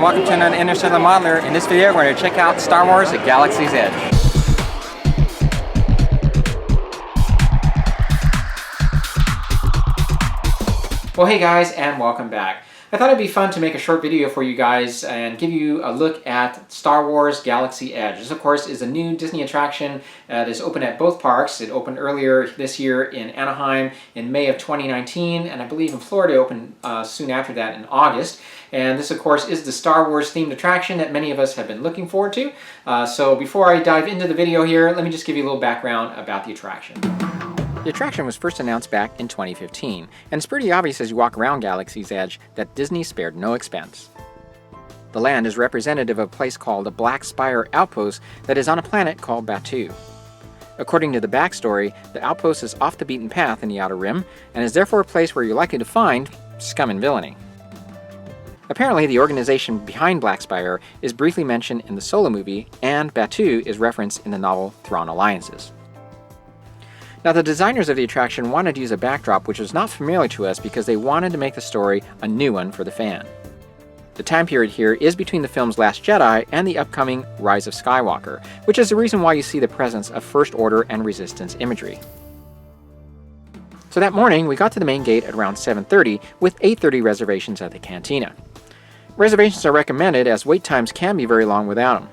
Welcome to another Interstellar Modeler. In this video, we're going to check out Star Wars: The Galaxy's Edge. Well, hey guys, and welcome back. I thought it'd be fun to make a short video for you guys and give you a look at Star Wars Galaxy Edge. This, of course, is a new Disney attraction that is open at both parks. It opened earlier this year in Anaheim in May of 2019, and I believe in Florida it opened soon after that in August. And this, of course, is the Star Wars themed attraction that many of us have been looking forward to. So before I dive into the video here, let me just give you a little background about the attraction. The attraction was first announced back in 2015, and it's pretty obvious as you walk around Galaxy's Edge that Disney spared no expense. The land is representative of a place called the Black Spire Outpost that is on a planet called Batuu. According to the backstory, the outpost is off the beaten path in the Outer Rim, and is therefore a place where you're likely to find scum and villainy. Apparently, the organization behind Black Spire is briefly mentioned in the Solo movie, and Batuu is referenced in the novel Thrawn Alliances. Now, the designers of the attraction wanted to use a backdrop which was not familiar to us because they wanted to make the story a new one for the fan. The time period here is between the film's Last Jedi and the upcoming Rise of Skywalker, which is the reason why you see the presence of First Order and Resistance imagery. So that morning, we got to the main gate at around 7:30 with 8:30 reservations at the Cantina. Reservations are recommended as wait times can be very long without them.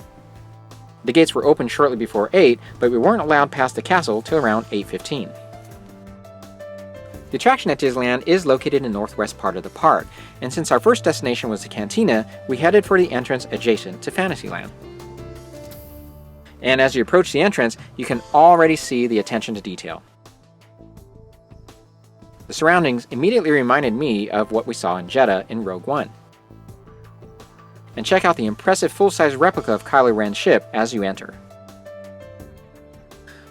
The gates were open shortly before 8, but we weren't allowed past the castle till around 8:15. The attraction at Disneyland is located in the northwest part of the park, and since our first destination was the Cantina, we headed for the entrance adjacent to Fantasyland. And as you approach the entrance, you can already see the attention to detail. The surroundings immediately reminded me of what we saw in Jeddah in Rogue One. And check out the impressive full-size replica of Kylo Ren's ship as you enter.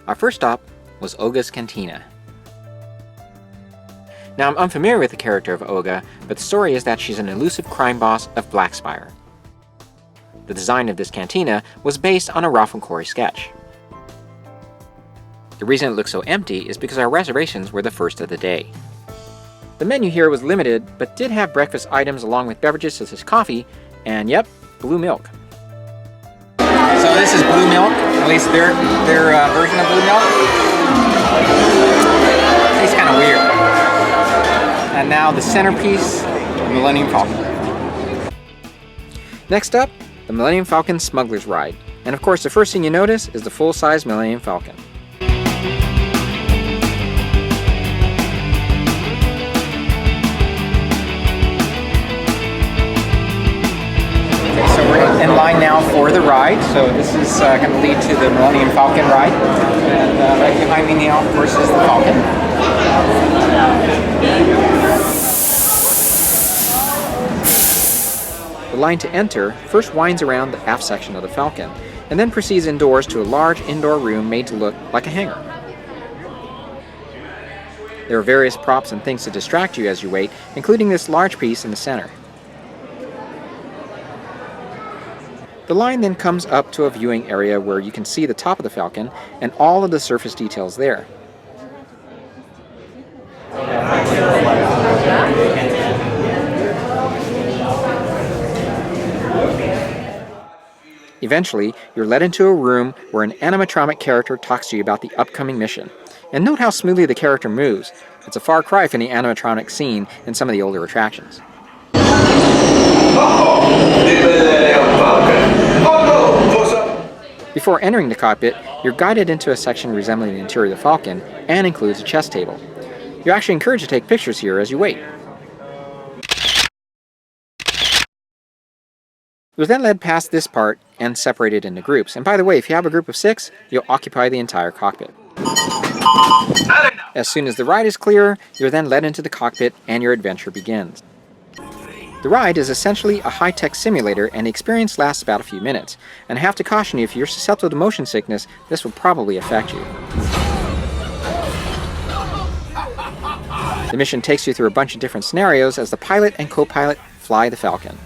Our first stop was Olgas Cantina. Now, I'm unfamiliar with the character of Olga, but the story is that she's an elusive crime boss of Black Spire. The design of this cantina was based on a Ralph and Corey sketch. The reason it looks so empty is because our reservations were the first of the day. The menu here was limited, but did have breakfast items along with beverages such as coffee, and yep, blue milk. So this is blue milk, at least their version of blue milk. Tastes kind of weird. And now the centerpiece, the Millennium Falcon. Next up, the Millennium Falcon Smuggler's Ride. And of course, the first thing you notice is the full-size Millennium Falcon. In line now for the ride, so this is going to lead to the Millennium Falcon ride, and right behind me now, of course, is the Falcon. The line to enter first winds around the aft section of the Falcon, and then proceeds indoors to a large indoor room made to look like a hangar. There are various props and things to distract you as you wait, including this large piece in the center. The line then comes up to a viewing area where you can see the top of the Falcon and all of the surface details there. Eventually, you're led into a room where an animatronic character talks to you about the upcoming mission. And note how smoothly the character moves. It's a far cry from the animatronic scene in some of the older attractions. Before entering the cockpit, you're guided into a section resembling the interior of the Falcon and includes a chess table. You're actually encouraged to take pictures here as you wait. You're then led past this part and separated into groups. And by the way, if you have a group of 6, you'll occupy the entire cockpit. As soon as the ride is clear, you're then led into the cockpit and your adventure begins. The ride is essentially a high-tech simulator, and the experience lasts about a few minutes. And I have to caution you, if you're susceptible to motion sickness, this will probably affect you. The mission takes you through a bunch of different scenarios as the pilot and co-pilot fly the Falcon.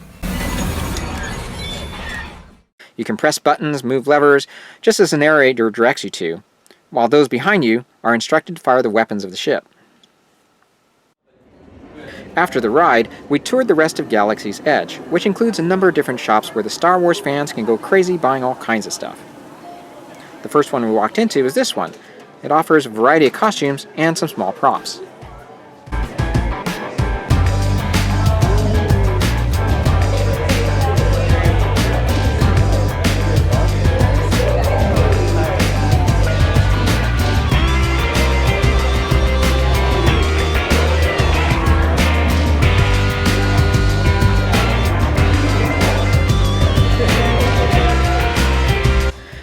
You can press buttons, move levers, just as the narrator directs you to, while those behind you are instructed to fire the weapons of the ship. After the ride, we toured the rest of Galaxy's Edge, which includes a number of different shops where the Star Wars fans can go crazy buying all kinds of stuff. The first one we walked into is this one. It offers a variety of costumes and some small props.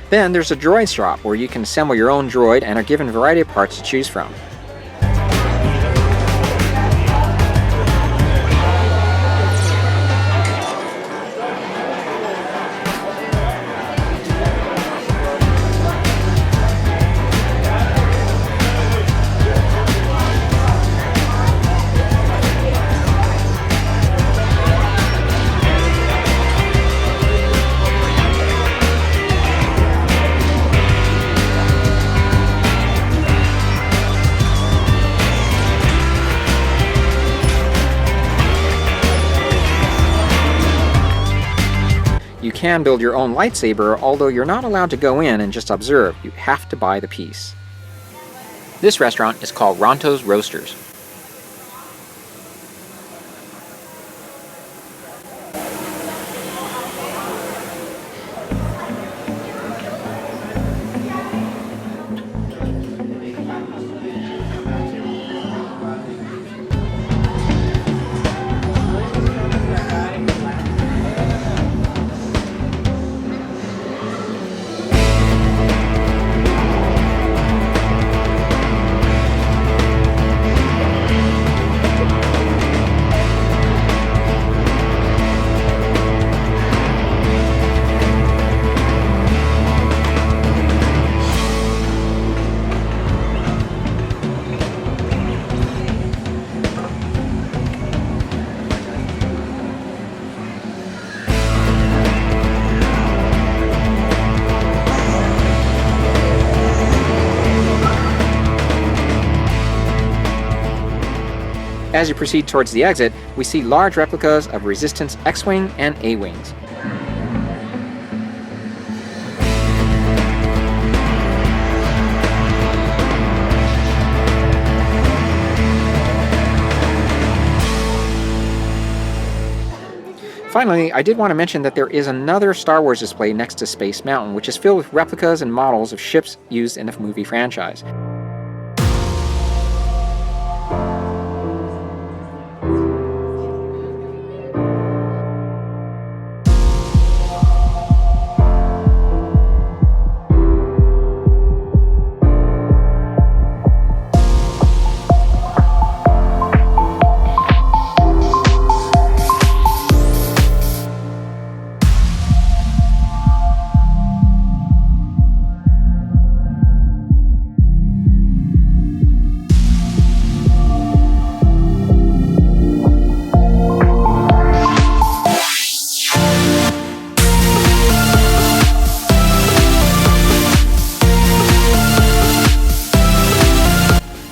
Then there's a droid shop where you can assemble your own droid and are given a variety of parts to choose from. You can build your own lightsaber, although you're not allowed to go in and just observe. You have to buy the piece. This restaurant is called Ronto's Roasters. As you proceed towards the exit, we see large replicas of Resistance X-Wing and A-Wings. Finally, I did want to mention that there is another Star Wars display next to Space Mountain, which is filled with replicas and models of ships used in the movie franchise.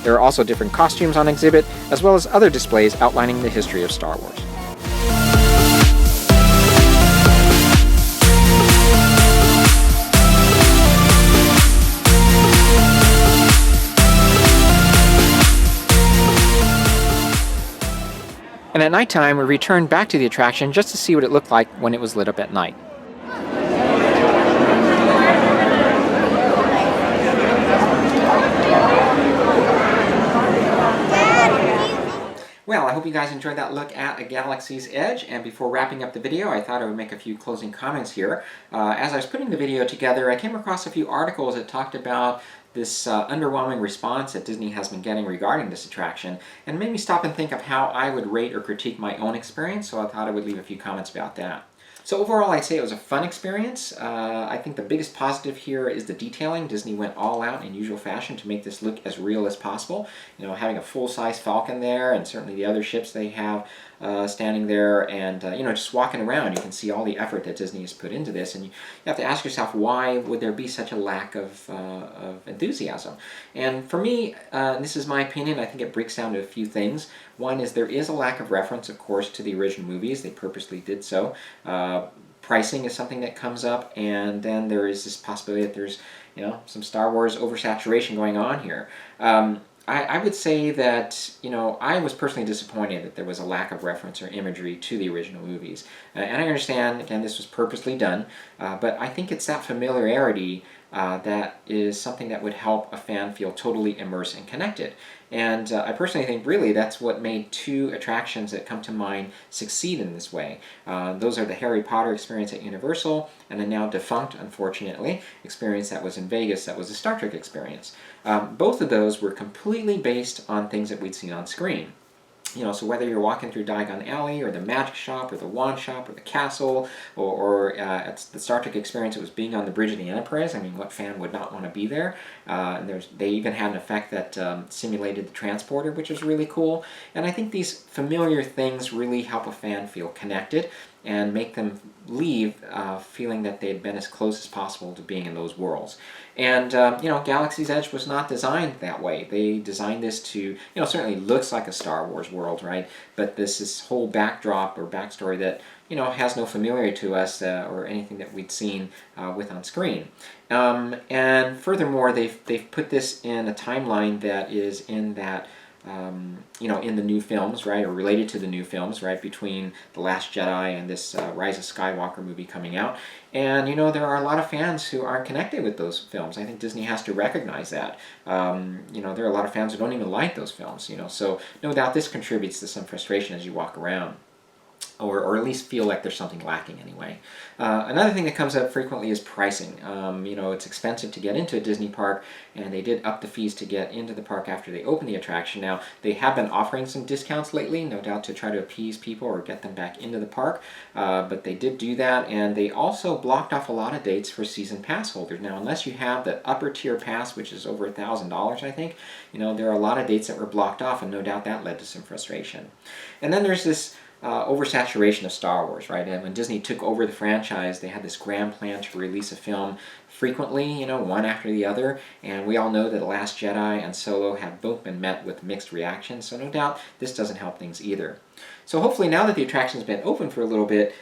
There are also different costumes on exhibit, as well as other displays outlining the history of Star Wars. And at nighttime, we returned back to the attraction just to see what it looked like when it was lit up at night. Well, I hope you guys enjoyed that look at a Galaxy's Edge, and before wrapping up the video, I thought I would make a few closing comments here. As I was putting the video together, I came across a few articles that talked about this underwhelming response that Disney has been getting regarding this attraction, and made me stop and think of how I would rate or critique my own experience, so I thought I would leave a few comments about that. So overall, I'd say it was a fun experience. I think the biggest positive here is the detailing. Disney went all out in usual fashion to make this look as real as possible. You know, having a full-size Falcon there, and certainly the other ships they have standing there and just walking around. You can see all the effort that Disney has put into this, and you have to ask yourself, why would there be such a lack of enthusiasm? And for me, this is my opinion, I think it breaks down to a few things. One is there is a lack of reference, of course, to the original movies. They purposely did so. Pricing is something that comes up, and then there is this possibility that there's some Star Wars oversaturation going on here. I would say that, I was personally disappointed that there was a lack of reference or imagery to the original movies. And I understand, again, this was purposely done, but I think it's that familiarity that is something that would help a fan feel totally immersed and connected. And I personally think really that's what made two attractions that come to mind succeed in this way. Those are the Harry Potter experience at Universal and the now defunct, unfortunately, experience that was in Vegas, that was the Star Trek experience. Both of those were completely based on things that we'd seen on screen. So whether you're walking through Diagon Alley or the Magic Shop or the Wand Shop or the Castle or at the Star Trek experience, it was being on the bridge of the Enterprise. I mean, what fan would not want to be there? And they even had an effect that simulated the transporter, which was really cool. And I think these familiar things really help a fan feel connected and make them leave feeling that they'd been as close as possible to being in those worlds. And, Galaxy's Edge was not designed that way. They designed this to, certainly looks like a Star Wars world, right? But this whole backdrop or backstory that, has no familiarity to us or anything that we'd seen with on screen. And furthermore, they've put this in a timeline that is in that in the new films, right, or related to the new films, right, between The Last Jedi and this Rise of Skywalker movie coming out. And, there are a lot of fans who aren't connected with those films. I think Disney has to recognize that. There are a lot of fans who don't even like those films, so no doubt this contributes to some frustration as you walk around. Or at least feel like there's something lacking anyway. Another thing that comes up frequently is pricing. It's expensive to get into a Disney park, and they did up the fees to get into the park after they opened the attraction. Now, they have been offering some discounts lately, no doubt to try to appease people or get them back into the park, but they did do that, and they also blocked off a lot of dates for season pass holders. Now, unless you have the upper tier pass, which is over $1,000, I think, there are a lot of dates that were blocked off, and no doubt that led to some frustration. And then there's this oversaturation of Star Wars, right? And when Disney took over the franchise, they had this grand plan to release a film frequently, one after the other, and we all know that The Last Jedi and Solo have both been met with mixed reactions, so no doubt this doesn't help things either. So hopefully now that the attraction's been open for a little bit,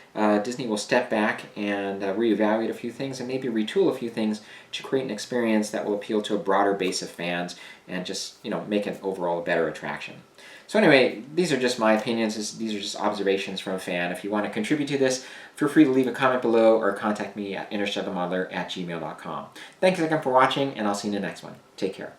Disney will step back and reevaluate a few things and maybe retool a few things to create an experience that will appeal to a broader base of fans and just, make it overall a better attraction. So anyway, these are just my opinions. These are just observations from a fan. If you want to contribute to this, feel free to leave a comment below or contact me at interstellarmodeler@gmail.com. Thanks again for watching, and I'll see you in the next one. Take care.